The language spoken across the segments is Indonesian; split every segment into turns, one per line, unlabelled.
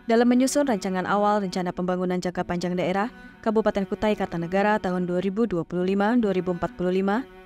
Dalam menyusun rancangan awal Rencana Pembangunan Jangka Panjang Daerah Kabupaten Kutai Kartanegara tahun 2025-2045,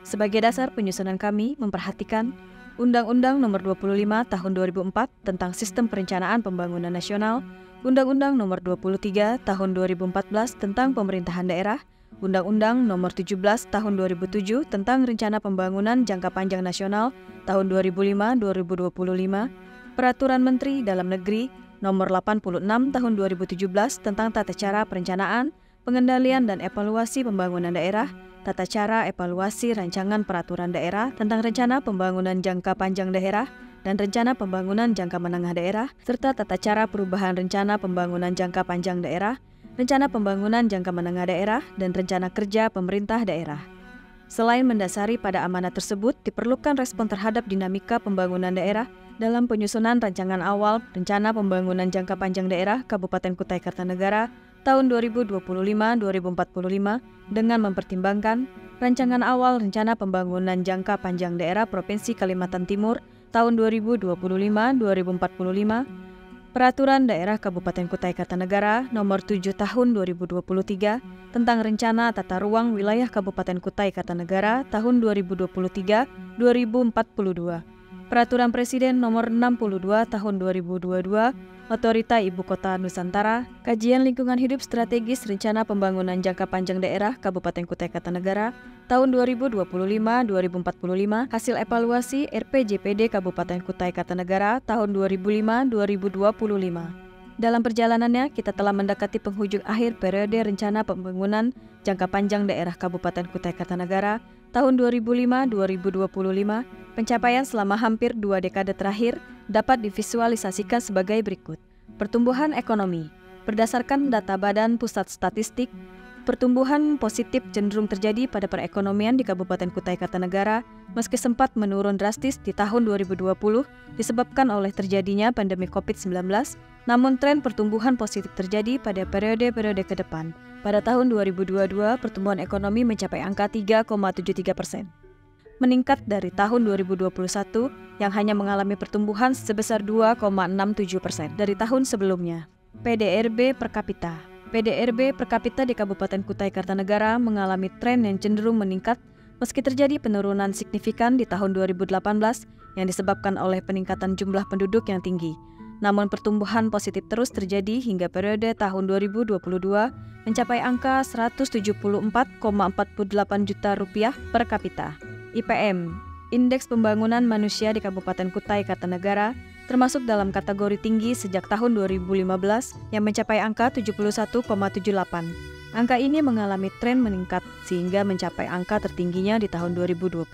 sebagai dasar penyusunan kami memperhatikan Undang-Undang Nomor 25 Tahun 2004 tentang Sistem Perencanaan Pembangunan Nasional, Undang-Undang Nomor 23 Tahun 2014 tentang Pemerintahan Daerah, Undang-Undang Nomor 17 Tahun 2007 tentang Rencana Pembangunan Jangka Panjang Nasional tahun 2005-2025, Peraturan Menteri Dalam Negeri Nomor 86 Tahun 2017 tentang Tata Cara Perencanaan, Pengendalian dan Evaluasi Pembangunan Daerah, Tata Cara Evaluasi Rancangan Peraturan Daerah tentang Rencana Pembangunan Jangka Panjang Daerah dan Rencana Pembangunan Jangka Menengah Daerah, serta Tata Cara Perubahan Rencana Pembangunan Jangka Panjang Daerah, Rencana Pembangunan Jangka Menengah Daerah, dan Rencana Kerja Pemerintah Daerah. Selain mendasari pada amanat tersebut, diperlukan respon terhadap dinamika pembangunan daerah dalam penyusunan rancangan awal Rencana Pembangunan Jangka Panjang Daerah Kabupaten Kutai Kartanegara tahun 2025-2045 dengan mempertimbangkan Rancangan Awal Rencana Pembangunan Jangka Panjang Daerah Provinsi Kalimantan Timur tahun 2025-2045, Peraturan Daerah Kabupaten Kutai Kartanegara Nomor 7 Tahun 2023 tentang Rencana Tata Ruang Wilayah Kabupaten Kutai Kartanegara tahun 2023-2042, Peraturan Presiden Nomor 62 Tahun 2022, Otorita Ibu Kota Nusantara, Kajian Lingkungan Hidup Strategis Rencana Pembangunan Jangka Panjang Daerah Kabupaten Kutai Kartanegara tahun 2025-2045, hasil evaluasi RPJPD Kabupaten Kutai Kartanegara tahun 2005-2025. Dalam perjalanannya, kita telah mendekati penghujung akhir periode Rencana Pembangunan Jangka Panjang Daerah Kabupaten Kutai Kartanegara tahun 2005-2025. Pencapaian selama hampir 2 dekade terakhir dapat divisualisasikan sebagai berikut. Pertumbuhan ekonomi. Berdasarkan data Badan Pusat Statistik, pertumbuhan positif cenderung terjadi pada perekonomian di Kabupaten Kutai Kartanegara meski sempat menurun drastis di tahun 2020 disebabkan oleh terjadinya pandemi COVID-19, namun tren pertumbuhan positif terjadi pada periode-periode ke depan. Pada tahun 2022, pertumbuhan ekonomi mencapai angka 3,73%. Meningkat dari tahun 2021 yang hanya mengalami pertumbuhan sebesar 2,67% dari tahun sebelumnya. PDRB per kapita. PDRB per kapita di Kabupaten Kutai Kartanegara mengalami tren yang cenderung meningkat meski terjadi penurunan signifikan di tahun 2018 yang disebabkan oleh peningkatan jumlah penduduk yang tinggi. Namun pertumbuhan positif terus terjadi hingga periode tahun 2022 mencapai angka Rp174,48 juta per kapita. IPM, Indeks Pembangunan Manusia di Kabupaten Kutai Kartanegara, termasuk dalam kategori tinggi sejak tahun 2015 yang mencapai angka 71,78. Angka ini mengalami tren meningkat sehingga mencapai angka tertingginya di tahun 2022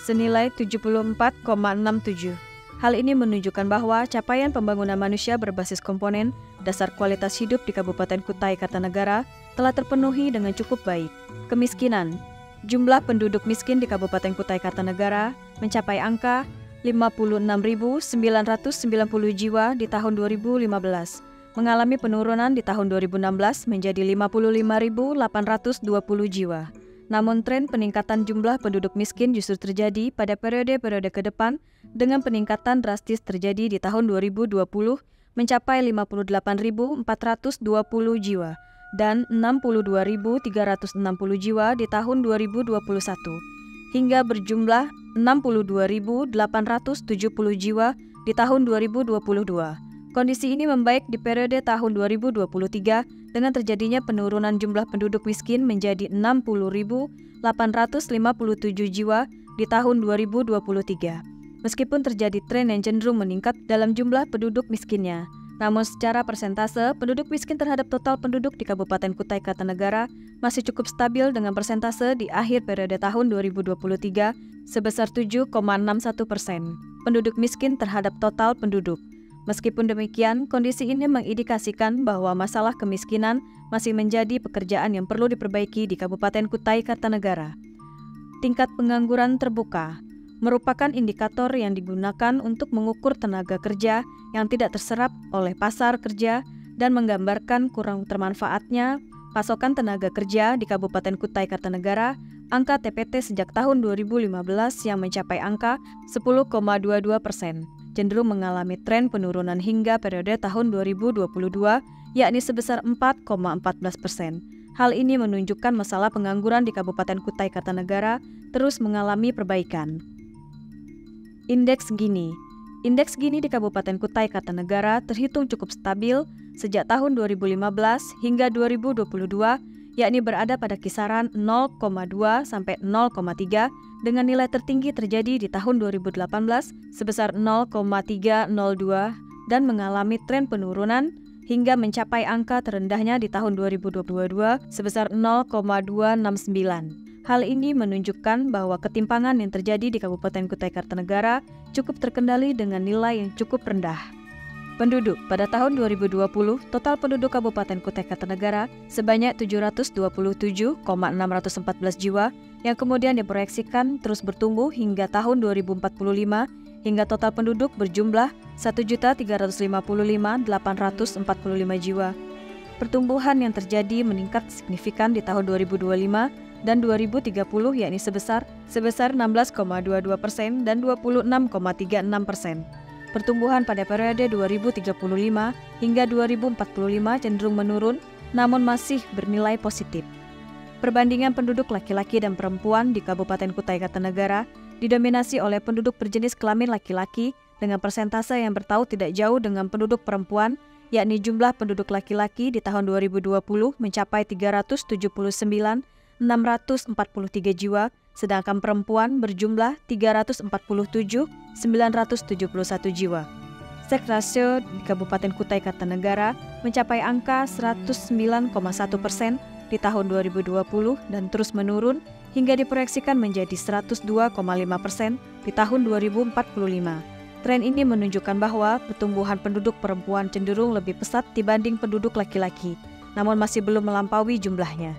senilai 74,67. Hal ini menunjukkan bahwa capaian pembangunan manusia berbasis komponen dasar kualitas hidup di Kabupaten Kutai Kartanegara telah terpenuhi dengan cukup baik. Kemiskinan. Jumlah penduduk miskin di Kabupaten Kutai Kartanegara mencapai angka 56.990 jiwa di tahun 2015, mengalami penurunan di tahun 2016 menjadi 55.820 jiwa. Namun tren peningkatan jumlah penduduk miskin justru terjadi pada periode-periode ke depan dengan peningkatan drastis terjadi di tahun 2020 mencapai 58.420 jiwa dan 62.360 jiwa di tahun 2021 hingga berjumlah 62.870 jiwa di tahun 2022. Kondisi ini membaik di periode tahun 2023 dengan terjadinya penurunan jumlah penduduk miskin menjadi 60.857 jiwa di tahun 2023. Meskipun terjadi tren yang cenderung meningkat dalam jumlah penduduk miskinnya, namun secara persentase, penduduk miskin terhadap total penduduk di Kabupaten Kutai Kartanegara masih cukup stabil dengan persentase di akhir periode tahun 2023 sebesar 7,61% penduduk miskin terhadap total penduduk. Meskipun demikian, kondisi ini mengindikasikan bahwa masalah kemiskinan masih menjadi pekerjaan yang perlu diperbaiki di Kabupaten Kutai Kartanegara. Tingkat pengangguran terbuka merupakan indikator yang digunakan untuk mengukur tenaga kerja yang tidak terserap oleh pasar kerja dan menggambarkan kurang termanfaatnya pasokan tenaga kerja di Kabupaten Kutai Kartanegara. Angka TPT sejak tahun 2015 yang mencapai angka 10,22%. cenderung mengalami tren penurunan hingga periode tahun 2022, yakni sebesar 4,14%. Hal ini menunjukkan masalah pengangguran di Kabupaten Kutai Kartanegara terus mengalami perbaikan. Indeks Gini. Indeks Gini di Kabupaten Kutai Kartanegara terhitung cukup stabil sejak tahun 2015 hingga 2022, yakni berada pada kisaran 0,2 sampai 0,3 dengan nilai tertinggi terjadi di tahun 2018 sebesar 0,302 dan mengalami tren penurunan hingga mencapai angka terendahnya di tahun 2022 sebesar 0,269. Hal ini menunjukkan bahwa ketimpangan yang terjadi di Kabupaten Kutai Kartanegara cukup terkendali dengan nilai yang cukup rendah. Penduduk pada tahun 2020, total penduduk Kabupaten Kutai Kartanegara sebanyak 727,614 jiwa yang kemudian diproyeksikan terus bertumbuh hingga tahun 2045 hingga total penduduk berjumlah 1.355.845 jiwa. Pertumbuhan yang terjadi meningkat signifikan di tahun 2025 dan 2030 yakni sebesar 16,22% dan 26,36%. Pertumbuhan pada periode 2035 hingga 2045 cenderung menurun, namun masih bernilai positif. Perbandingan penduduk laki-laki dan perempuan di Kabupaten Kutai Kartanegara didominasi oleh penduduk berjenis kelamin laki-laki dengan persentase yang bertaut tidak jauh dengan penduduk perempuan, yakni jumlah penduduk laki-laki di tahun 2020 mencapai 379.643 jiwa, sedangkan perempuan berjumlah 347.971 jiwa. Seks rasio di Kabupaten Kutai Kartanegara mencapai angka 109,1% di tahun 2020 dan terus menurun hingga diproyeksikan menjadi 102,5% di tahun 2045. Tren ini menunjukkan bahwa pertumbuhan penduduk perempuan cenderung lebih pesat dibanding penduduk laki-laki, namun masih belum melampaui jumlahnya.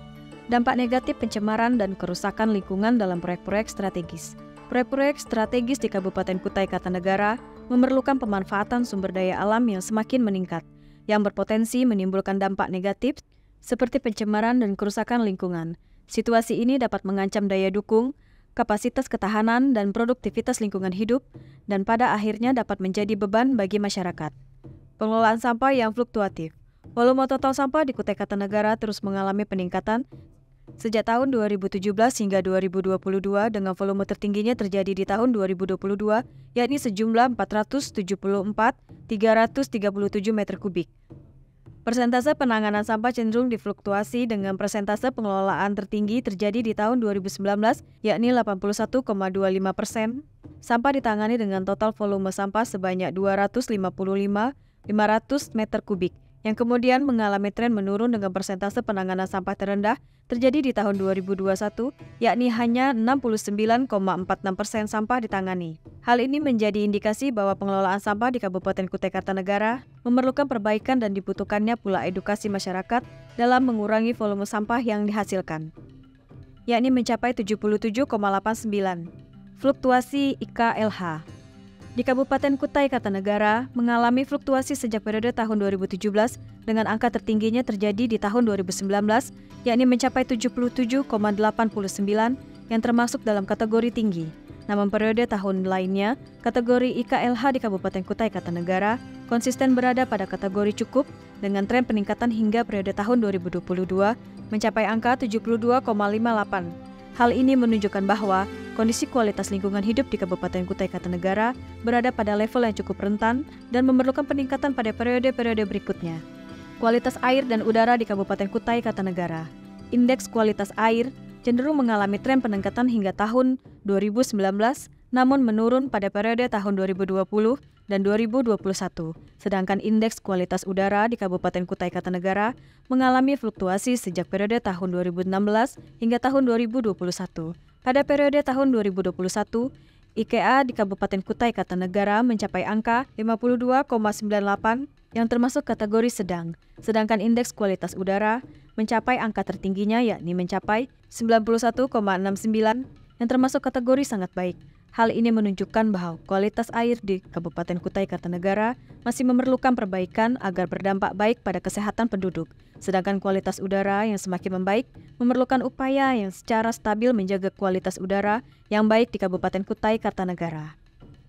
Dampak negatif pencemaran dan kerusakan lingkungan dalam proyek-proyek strategis. Proyek-proyek strategis di Kabupaten Kutai Kartanegara memerlukan pemanfaatan sumber daya alam yang semakin meningkat, yang berpotensi menimbulkan dampak negatif seperti pencemaran dan kerusakan lingkungan. Situasi ini dapat mengancam daya dukung, kapasitas ketahanan, dan produktivitas lingkungan hidup, dan pada akhirnya dapat menjadi beban bagi masyarakat. Pengelolaan sampah yang fluktuatif. Volume total sampah di Kutai Kartanegara terus mengalami peningkatan sejak tahun 2017 hingga 2022 dengan volume tertingginya terjadi di tahun 2022, yakni sejumlah 474.337 meter kubik. Persentase penanganan sampah cenderung difluktuasi dengan persentase pengelolaan tertinggi terjadi di tahun 2019, yakni 81,25%. Sampah ditangani dengan total volume sampah sebanyak 255.500 meter kubik, yang kemudian mengalami tren menurun dengan persentase penanganan sampah terendah terjadi di tahun 2021, yakni hanya 69,46% sampah ditangani. Hal ini menjadi indikasi bahwa pengelolaan sampah di Kabupaten Kutai Kartanegara memerlukan perbaikan dan dibutuhkannya pula edukasi masyarakat dalam mengurangi volume sampah yang dihasilkan, yakni mencapai 77,89. Fluktuasi IKLH. Di Kabupaten Kutai Kartanegara mengalami fluktuasi sejak periode tahun 2017 dengan angka tertingginya terjadi di tahun 2019, yakni mencapai 77,89 yang termasuk dalam kategori tinggi. Namun periode tahun lainnya, kategori IKLH di Kabupaten Kutai Kartanegara konsisten berada pada kategori cukup dengan tren peningkatan hingga periode tahun 2022 mencapai angka 72,58. Hal ini menunjukkan bahwa kondisi kualitas lingkungan hidup di Kabupaten Kutai Kartanegara berada pada level yang cukup rentan dan memerlukan peningkatan pada periode-periode berikutnya. Kualitas air dan udara di Kabupaten Kutai Kartanegara. Indeks kualitas air cenderung mengalami tren peningkatan hingga tahun 2019, namun menurun pada periode tahun 2020 dan 2021. Sedangkan indeks kualitas udara di Kabupaten Kutai Kartanegara mengalami fluktuasi sejak periode tahun 2016 hingga tahun 2021. Pada periode tahun 2021, IKA di Kabupaten Kutai Kartanegara mencapai angka 52,98 yang termasuk kategori sedang, sedangkan indeks kualitas udara mencapai angka tertingginya yakni mencapai 91,69 yang termasuk kategori sangat baik. Hal ini menunjukkan bahwa kualitas air di Kabupaten Kutai Kartanegara masih memerlukan perbaikan agar berdampak baik pada kesehatan penduduk, sedangkan kualitas udara yang semakin membaik memerlukan upaya yang secara stabil menjaga kualitas udara yang baik di Kabupaten Kutai Kartanegara.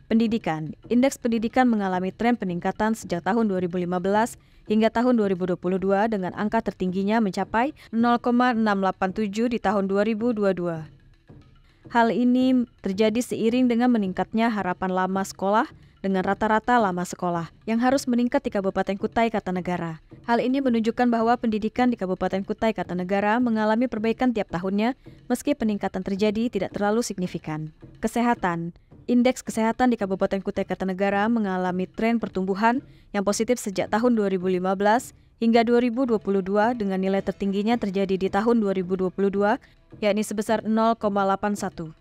Pendidikan. Indeks pendidikan mengalami tren peningkatan sejak tahun 2015 hingga tahun 2022 dengan angka tertingginya mencapai 0,687 di tahun 2022. Hal ini terjadi seiring dengan meningkatnya harapan lama sekolah dengan rata-rata lama sekolah yang harus meningkat di Kabupaten Kutai Kartanegara. Hal ini menunjukkan bahwa pendidikan di Kabupaten Kutai Kartanegara mengalami perbaikan tiap tahunnya meski peningkatan terjadi tidak terlalu signifikan. Kesehatan. Indeks kesehatan di Kabupaten Kutai Kartanegara mengalami tren pertumbuhan yang positif sejak tahun 2015 hingga 2022 dengan nilai tertingginya terjadi di tahun 2022, yakni sebesar 0,81.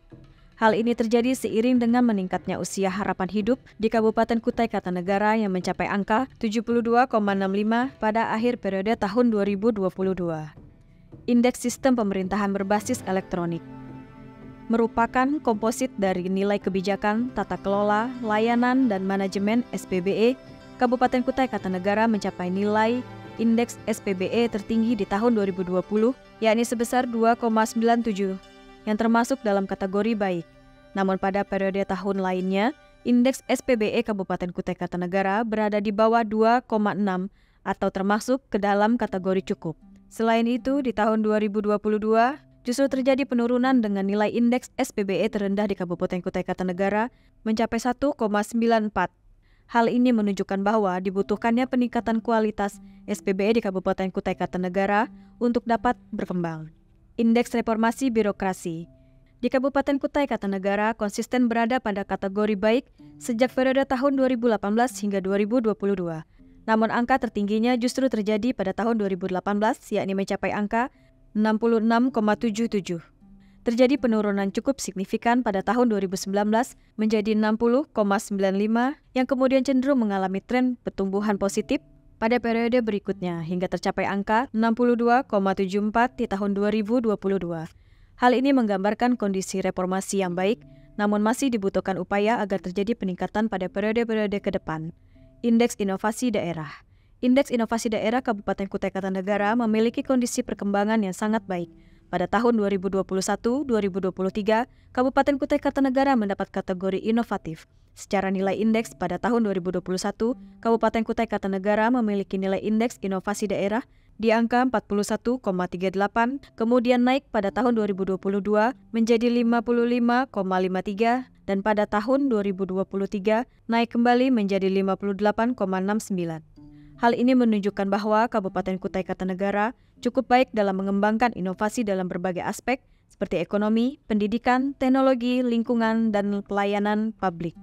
Hal ini terjadi seiring dengan meningkatnya usia harapan hidup di Kabupaten Kutai Kartanegara yang mencapai angka 72,65 pada akhir periode tahun 2022. Indeks sistem pemerintahan berbasis elektronik merupakan komposit dari nilai kebijakan, tata kelola, layanan, dan manajemen SPBE. Kabupaten Kutai Kartanegara mencapai nilai indeks SPBE tertinggi di tahun 2020, yakni sebesar 2,97, yang termasuk dalam kategori baik. Namun pada periode tahun lainnya, indeks SPBE Kabupaten Kutai Kartanegara berada di bawah 2,6 atau termasuk ke dalam kategori cukup. Selain itu, di tahun 2022, justru terjadi penurunan dengan nilai indeks SPBE terendah di Kabupaten Kutai Kartanegara mencapai 1,94. Hal ini menunjukkan bahwa dibutuhkannya peningkatan kualitas SPBE di Kabupaten Kutai Kartanegara untuk dapat berkembang. Indeks reformasi birokrasi. Di Kabupaten Kutai Kartanegara konsisten berada pada kategori baik sejak periode tahun 2018 hingga 2022. Namun angka tertingginya justru terjadi pada tahun 2018, yakni mencapai angka 66,77. Terjadi penurunan cukup signifikan pada tahun 2019 menjadi 60,95 yang kemudian cenderung mengalami tren pertumbuhan positif pada periode berikutnya hingga tercapai angka 62,74 di tahun 2022. Hal ini menggambarkan kondisi reformasi yang baik, namun masih dibutuhkan upaya agar terjadi peningkatan pada periode-periode ke depan. Indeks inovasi daerah. Indeks Inovasi Daerah Kabupaten Kutai Kartanegara memiliki kondisi perkembangan yang sangat baik. Pada tahun 2021-2023, Kabupaten Kutai Kartanegara mendapat kategori inovatif. Secara nilai indeks pada tahun 2021, Kabupaten Kutai Kartanegara memiliki nilai indeks inovasi daerah di angka 41,38, kemudian naik pada tahun 2022 menjadi 55,53, dan pada tahun 2023 naik kembali menjadi 58,69. Hal ini menunjukkan bahwa Kabupaten Kutai Kartanegara cukup baik dalam mengembangkan inovasi dalam berbagai aspek seperti ekonomi, pendidikan, teknologi, lingkungan, dan pelayanan publik.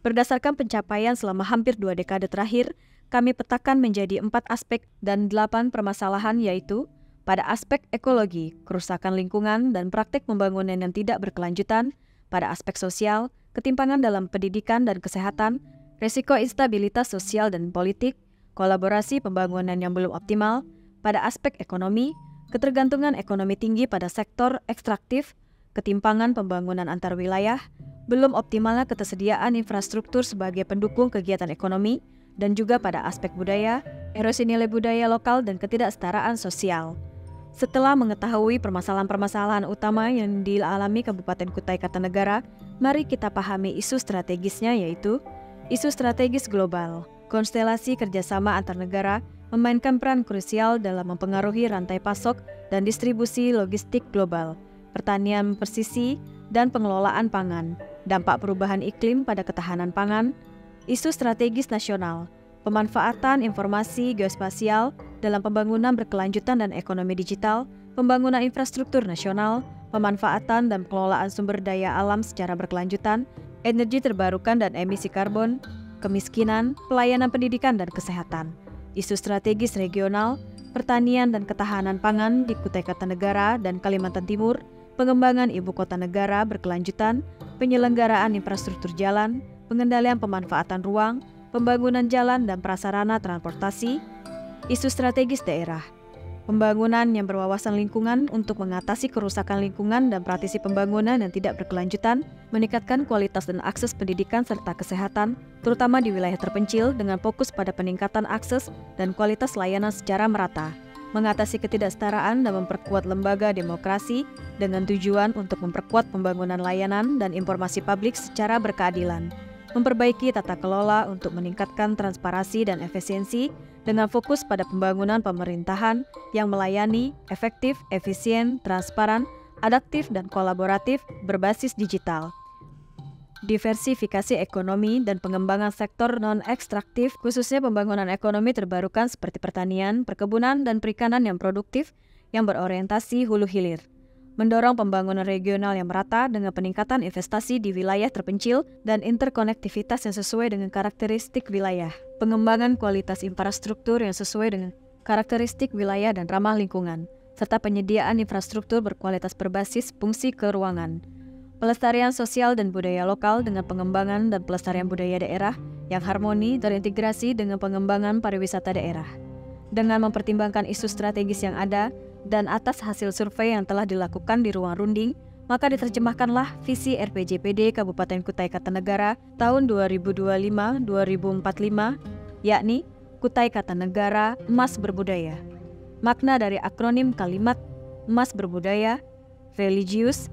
Berdasarkan pencapaian selama hampir 2 dekade terakhir, kami petakan menjadi 4 aspek dan 8 permasalahan, yaitu pada aspek ekologi, kerusakan lingkungan, dan praktek pembangunan yang tidak berkelanjutan, pada aspek sosial, ketimpangan dalam pendidikan dan kesehatan, resiko instabilitas sosial dan politik, kolaborasi pembangunan yang belum optimal, pada aspek ekonomi, ketergantungan ekonomi tinggi pada sektor ekstraktif, ketimpangan pembangunan antar wilayah, belum optimalnya ketersediaan infrastruktur sebagai pendukung kegiatan ekonomi, dan juga pada aspek budaya, erosi nilai budaya lokal, dan ketidaksetaraan sosial. Setelah mengetahui permasalahan-permasalahan utama yang dialami Kabupaten Kutai Kartanegara, mari kita pahami isu strategisnya, yaitu isu strategis global. Konstelasi kerjasama antar negara memainkan peran krusial dalam mempengaruhi rantai pasok dan distribusi logistik global, pertanian presisi, dan pengelolaan pangan, dampak perubahan iklim pada ketahanan pangan, isu strategis nasional, pemanfaatan informasi geospasial dalam pembangunan berkelanjutan dan ekonomi digital, pembangunan infrastruktur nasional, pemanfaatan dan pengelolaan sumber daya alam secara berkelanjutan, energi terbarukan dan emisi karbon, kemiskinan, pelayanan pendidikan dan kesehatan, isu strategis regional, pertanian dan ketahanan pangan di Kutai Kartanegara dan Kalimantan Timur, pengembangan ibu kota negara berkelanjutan, penyelenggaraan infrastruktur jalan, pengendalian pemanfaatan ruang, pembangunan jalan dan prasarana transportasi, isu strategis daerah, pembangunan yang berwawasan lingkungan untuk mengatasi kerusakan lingkungan dan praktisi pembangunan yang tidak berkelanjutan, meningkatkan kualitas dan akses pendidikan serta kesehatan, terutama di wilayah terpencil dengan fokus pada peningkatan akses dan kualitas layanan secara merata. mengatasi ketidaksetaraan dan memperkuat lembaga demokrasi dengan tujuan untuk memperkuat pembangunan layanan dan informasi publik secara berkeadilan, memperbaiki tata kelola untuk meningkatkan transparansi dan efisiensi dengan fokus pada pembangunan pemerintahan yang melayani, efektif, efisien, transparan, adaptif, dan kolaboratif berbasis digital. Diversifikasi ekonomi dan pengembangan sektor non-ekstraktif, khususnya pembangunan ekonomi terbarukan seperti pertanian, perkebunan, dan perikanan yang produktif yang berorientasi hulu hilir. Mendorong pembangunan regional yang merata dengan peningkatan investasi di wilayah terpencil dan interkonektivitas yang sesuai dengan karakteristik wilayah. Pengembangan kualitas infrastruktur yang sesuai dengan karakteristik wilayah dan ramah lingkungan, serta penyediaan infrastruktur berkualitas berbasis fungsi keuangan. Pelestarian sosial dan budaya lokal dengan pengembangan dan pelestarian budaya daerah yang harmoni terintegrasi dengan pengembangan pariwisata daerah. Dengan mempertimbangkan isu strategis yang ada dan atas hasil survei yang telah dilakukan di ruang runding, maka diterjemahkanlah visi RPJPD Kabupaten Kutai Kartanegara tahun 2025-2045, yakni Kutai Kartanegara Emas Berbudaya. Makna dari akronim kalimat Emas Berbudaya, religius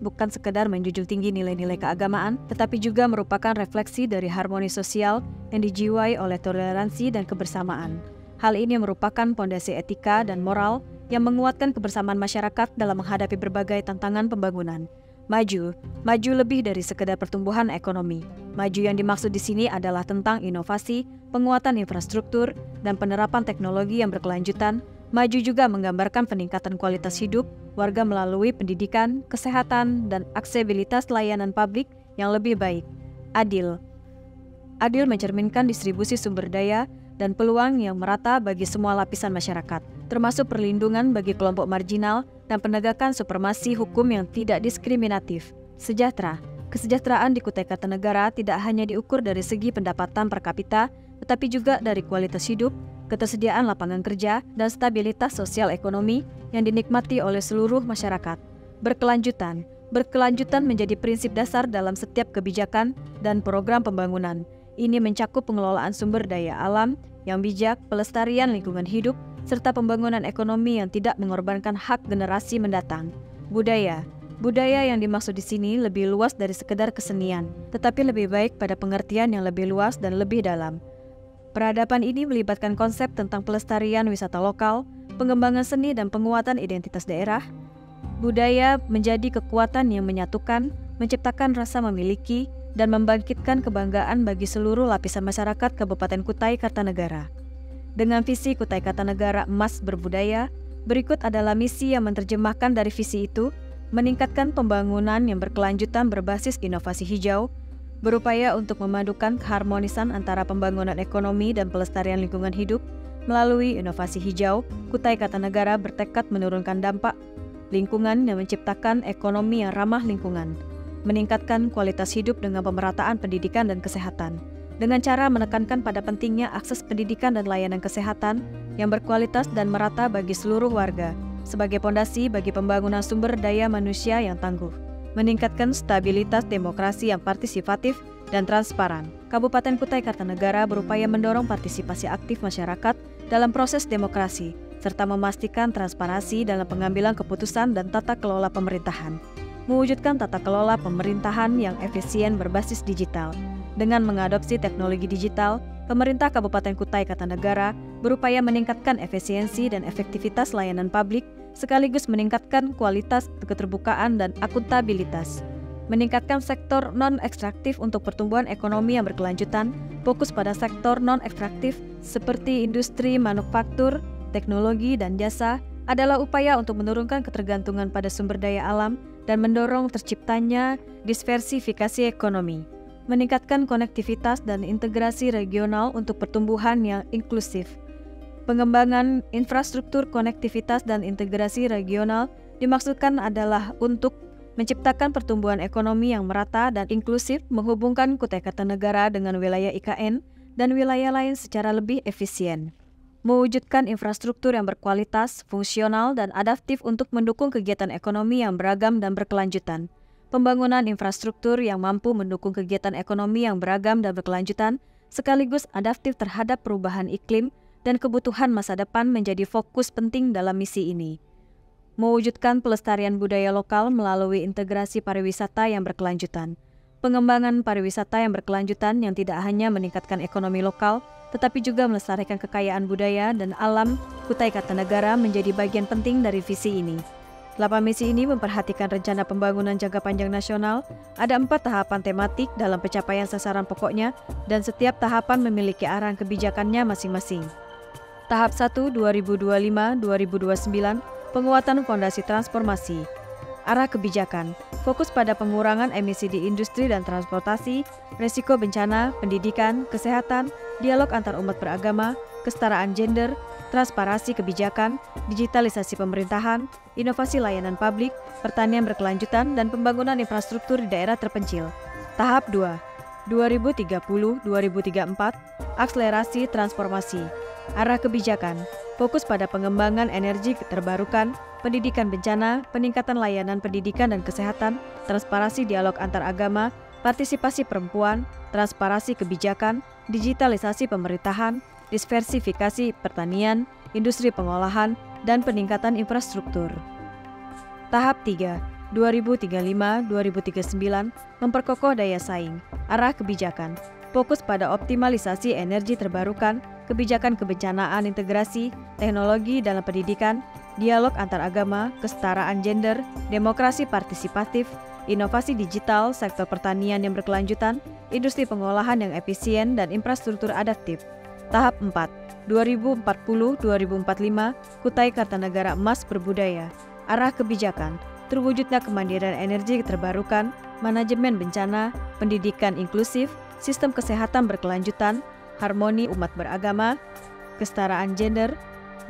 bukan sekedar menjunjung tinggi nilai-nilai keagamaan, tetapi juga merupakan refleksi dari harmoni sosial yang dijiwai oleh toleransi dan kebersamaan. Hal ini merupakan pondasi etika dan moral yang menguatkan kebersamaan masyarakat dalam menghadapi berbagai tantangan pembangunan. Maju lebih dari sekedar pertumbuhan ekonomi. Maju yang dimaksud di sini adalah tentang inovasi, penguatan infrastruktur, dan penerapan teknologi yang berkelanjutan. Maju juga menggambarkan peningkatan kualitas hidup warga melalui pendidikan, kesehatan, dan aksesibilitas layanan publik yang lebih baik. Adil mencerminkan distribusi sumber daya dan peluang yang merata bagi semua lapisan masyarakat, termasuk perlindungan bagi kelompok marginal dan penegakan supremasi hukum yang tidak diskriminatif. Kesejahteraan di Kutai Kartanegara tidak hanya diukur dari segi pendapatan per kapita, tetapi juga dari kualitas hidup, ketersediaan lapangan kerja, dan stabilitas sosial ekonomi yang dinikmati oleh seluruh masyarakat. Berkelanjutan menjadi prinsip dasar dalam setiap kebijakan dan program pembangunan. Ini mencakup pengelolaan sumber daya alam yang bijak, pelestarian lingkungan hidup, serta pembangunan ekonomi yang tidak mengorbankan hak generasi mendatang. Budaya yang dimaksud di sini lebih luas dari sekedar kesenian, tetapi lebih baik pada pengertian yang lebih luas dan lebih dalam. Peradaban ini melibatkan konsep tentang pelestarian wisata lokal, pengembangan seni dan penguatan identitas daerah. Budaya menjadi kekuatan yang menyatukan, menciptakan rasa memiliki, dan membangkitkan kebanggaan bagi seluruh lapisan masyarakat Kabupaten Kutai Kartanegara. Dengan visi Kutai Kartanegara Emas Berbudaya, berikut adalah misi yang menerjemahkan dari visi itu, meningkatkan pembangunan yang berkelanjutan berbasis inovasi hijau, berupaya untuk memadukan keharmonisan antara pembangunan ekonomi dan pelestarian lingkungan hidup. Melalui inovasi hijau, Kutai Kartanegara bertekad menurunkan dampak lingkungan dan menciptakan ekonomi yang ramah lingkungan, meningkatkan kualitas hidup dengan pemerataan pendidikan dan kesehatan, dengan cara menekankan pada pentingnya akses pendidikan dan layanan kesehatan yang berkualitas dan merata bagi seluruh warga, sebagai pondasi bagi pembangunan sumber daya manusia yang tangguh, meningkatkan stabilitas demokrasi yang partisipatif dan transparan. Kabupaten Kutai Kartanegara berupaya mendorong partisipasi aktif masyarakat dalam proses demokrasi, serta memastikan transparansi dalam pengambilan keputusan dan tata kelola pemerintahan. Mewujudkan tata kelola pemerintahan yang efisien berbasis digital. Dengan mengadopsi teknologi digital, pemerintah Kabupaten Kutai Kartanegara berupaya meningkatkan efisiensi dan efektivitas layanan publik, sekaligus meningkatkan kualitas keterbukaan dan akuntabilitas. Meningkatkan sektor non-ekstraktif untuk pertumbuhan ekonomi yang berkelanjutan, fokus pada sektor non-ekstraktif seperti industri manufaktur, teknologi, dan jasa, adalah upaya untuk menurunkan ketergantungan pada sumber daya alam dan mendorong terciptanya diversifikasi ekonomi, meningkatkan konektivitas dan integrasi regional untuk pertumbuhan yang inklusif. Pengembangan infrastruktur konektivitas dan integrasi regional dimaksudkan adalah untuk menciptakan pertumbuhan ekonomi yang merata dan inklusif, menghubungkan Kutai Kartanegara dengan wilayah IKN dan wilayah lain secara lebih efisien. Mewujudkan infrastruktur yang berkualitas, fungsional, dan adaptif untuk mendukung kegiatan ekonomi yang beragam dan berkelanjutan. Pembangunan infrastruktur yang mampu mendukung kegiatan ekonomi yang beragam dan berkelanjutan, sekaligus adaptif terhadap perubahan iklim dan kebutuhan masa depan menjadi fokus penting dalam misi ini. Mewujudkan pelestarian budaya lokal melalui integrasi pariwisata yang berkelanjutan. Pengembangan pariwisata yang berkelanjutan yang tidak hanya meningkatkan ekonomi lokal, tetapi juga melestarikan kekayaan budaya dan alam Kutai Kartanegara menjadi bagian penting dari visi ini. 8 misi ini memperhatikan rencana pembangunan jangka panjang nasional, ada 4 tahapan tematik dalam pencapaian sasaran pokoknya, dan setiap tahapan memiliki arahan kebijakannya masing-masing. Tahap 1 2025-2029, penguatan fondasi transformasi. Arah kebijakan, fokus pada pengurangan emisi di industri dan transportasi, resiko bencana, pendidikan, kesehatan, dialog antar umat beragama, kesetaraan gender, transparansi kebijakan, digitalisasi pemerintahan, inovasi layanan publik, pertanian berkelanjutan, dan pembangunan infrastruktur di daerah terpencil. Tahap 2, 2030-2034, akselerasi transformasi. Arah kebijakan, fokus pada pengembangan energi terbarukan, pendidikan bencana, peningkatan layanan pendidikan dan kesehatan, transparansi dialog antar agama, partisipasi perempuan, transparansi kebijakan, digitalisasi pemerintahan, diversifikasi pertanian, industri pengolahan, dan peningkatan infrastruktur. Tahap 3, 2035-2039, memperkokoh daya saing. Arah kebijakan, fokus pada optimalisasi energi terbarukan, kebijakan kebencanaan integrasi, teknologi dalam pendidikan, dialog antar agama, kesetaraan gender, demokrasi partisipatif, inovasi digital, sektor pertanian yang berkelanjutan, industri pengolahan yang efisien, dan infrastruktur adaptif. Tahap 4, 2040-2045, Kutai Kartanegara Emas Berbudaya. Arah kebijakan, terwujudnya kemandirian energi terbarukan, manajemen bencana, pendidikan inklusif, sistem kesehatan berkelanjutan, harmoni umat beragama, kesetaraan gender,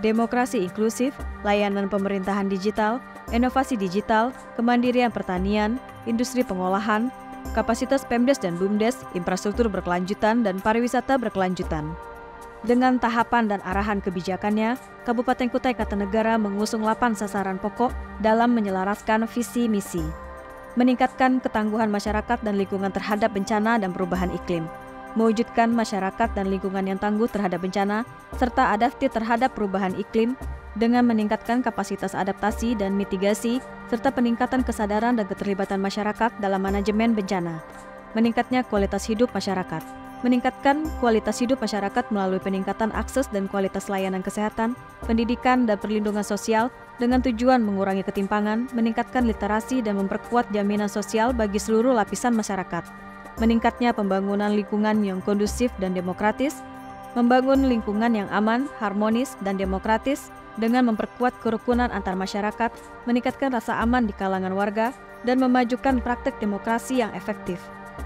demokrasi inklusif, layanan pemerintahan digital, inovasi digital, kemandirian pertanian, industri pengolahan, kapasitas Pemdes dan Bumdes, infrastruktur berkelanjutan, dan pariwisata berkelanjutan. Dengan tahapan dan arahan kebijakannya, Kabupaten Kutai Kartanegara mengusung 8 sasaran pokok dalam menyelaraskan visi misi. Meningkatkan ketangguhan masyarakat dan lingkungan terhadap bencana dan perubahan iklim. Mewujudkan masyarakat dan lingkungan yang tangguh terhadap bencana, serta adaptif terhadap perubahan iklim, dengan meningkatkan kapasitas adaptasi dan mitigasi, serta peningkatan kesadaran dan keterlibatan masyarakat dalam manajemen bencana. Meningkatnya kualitas hidup masyarakat. Meningkatkan kualitas hidup masyarakat melalui peningkatan akses dan kualitas layanan kesehatan, pendidikan, dan perlindungan sosial dengan tujuan mengurangi ketimpangan, meningkatkan literasi, dan memperkuat jaminan sosial bagi seluruh lapisan masyarakat. Meningkatnya pembangunan lingkungan yang kondusif dan demokratis, membangun lingkungan yang aman, harmonis, dan demokratis dengan memperkuat kerukunan antar masyarakat, meningkatkan rasa aman di kalangan warga, dan memajukan praktek demokrasi yang efektif.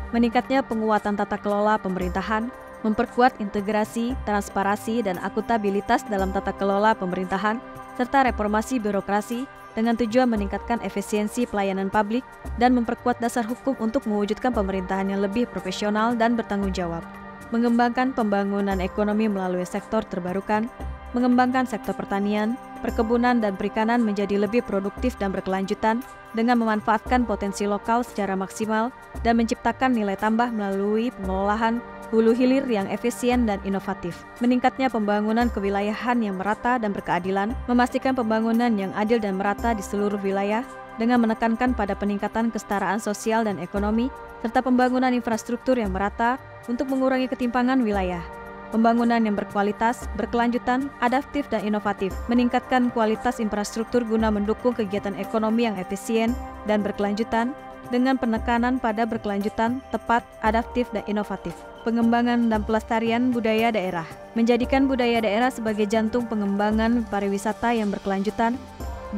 Meningkatnya penguatan tata kelola pemerintahan, memperkuat integrasi, transparansi, dan akuntabilitas dalam tata kelola pemerintahan, serta reformasi birokrasi dengan tujuan meningkatkan efisiensi pelayanan publik dan memperkuat dasar hukum untuk mewujudkan pemerintahan yang lebih profesional dan bertanggung jawab. Mengembangkan pembangunan ekonomi melalui sektor terbarukan, mengembangkan sektor pertanian, perkebunan, dan perikanan menjadi lebih produktif dan berkelanjutan dengan memanfaatkan potensi lokal secara maksimal dan menciptakan nilai tambah melalui pengelolaan hulu hilir yang efisien dan inovatif. Meningkatnya pembangunan kewilayahan yang merata dan berkeadilan, memastikan pembangunan yang adil dan merata di seluruh wilayah dengan menekankan pada peningkatan kesetaraan sosial dan ekonomi, serta pembangunan infrastruktur yang merata untuk mengurangi ketimpangan wilayah. Pembangunan yang berkualitas, berkelanjutan, adaptif, dan inovatif, meningkatkan kualitas infrastruktur guna mendukung kegiatan ekonomi yang efisien dan berkelanjutan dengan penekanan pada berkelanjutan, tepat, adaptif, dan inovatif. Pengembangan dan pelestarian budaya daerah, menjadikan budaya daerah sebagai jantung pengembangan pariwisata yang berkelanjutan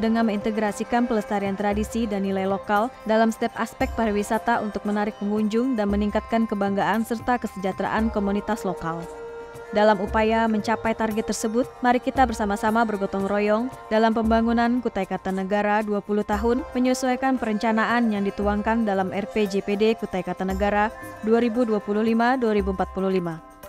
dengan mengintegrasikan pelestarian tradisi dan nilai lokal dalam setiap aspek pariwisata untuk menarik pengunjung dan meningkatkan kebanggaan serta kesejahteraan komunitas lokal. Dalam upaya mencapai target tersebut, mari kita bersama-sama bergotong royong dalam pembangunan Kutai Kartanegara 20 tahun menyesuaikan perencanaan yang dituangkan dalam RPJPD Kutai Kartanegara 2025-2045.